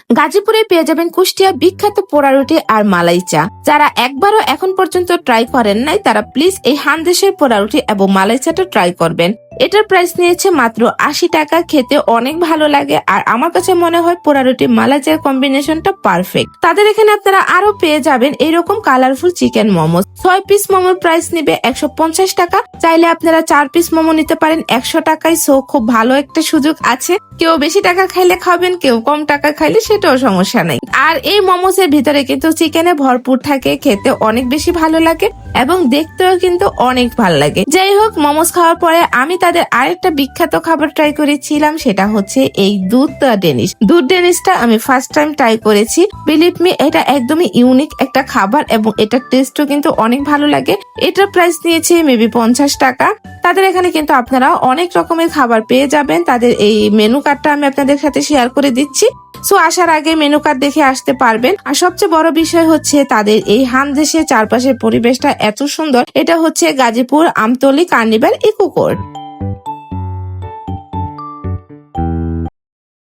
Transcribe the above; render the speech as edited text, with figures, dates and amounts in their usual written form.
গাজীপুরে পেয়ে যাবেন কুষ্টিয়া বিখ্যাত পোড়া রুটি আর মালাই চা। যারা একবারও এখন পর্যন্ত ট্রাই করেন নাই তারা প্লিজ এই হানদেশের পোড়া রুটি এবং মালাই চাটা ট্রাই করবেন। এটার প্রাইস নিয়েছে মাত্র 80 টাকা। খেতে অনেক ভালো লাগে আর আমার কাছে মনে হয় পোড়া রুটি মালাই চার কম্বিনেশনটা পারফেক্ট। তাদের এখানে আপনারা আরো পেয়ে যাবেন এইরকম কালারফুল চিকেন মোমো। 6 পিস মোমোর প্রাইস নিবে 150 টাকা। চাইলে আপনারা 4 পিস মোমো নিতে পারেন 100 টাকায়। সো খুব ভালো একটা সুযোগ আছে। কেউ বেশি টাকা খাইলে খাবেন, কেউ কম টাকা খাইলে সেটাও সমস্যা নাই। আর এই মোমোস এর ভিতরে কিন্তু চিকেনে ভরপুর থাকে, খেতে অনেক বেশি ভালো লাগে এবং দেখতেও কিন্তু অনেক ভালো লাগে। যাই হোক, মোমোস খাওয়ার পরে আমি তাদের আরেকটা বিখ্যাত খাবার ট্রাই করেছিলাম, সেটা হচ্ছে এই দুধ ডেনিশ। দুধ ডেনিশটা আমি ফার্স্ট টাইম ট্রাই করেছি। বিলিভ মি, এটা একদমই ইউনিক একটা খাবার এবং এটার টেস্টও কিন্তু অনেক ভালো লাগে। এটার প্রাইস নিয়েছে মেবি 50 টাকা। তাদের এখানে কিন্তু আপনারা অনেক রকমের খাবার পেয়ে যাবেন। তাদের এই মেনু কার্ডটা আমি আপনাদের সাথে শেয়ার করে দিচ্ছি। সো আসার আগে মেনু কার্ড দেখে আসতে পারবেন। আর সবচেয়ে বড় বিষয় হচ্ছে তাদের এই হানদেশের চারপাশের পরিবেশটা এত সুন্দর। এটা হচ্ছে Gazipur Amtali carnival eco court.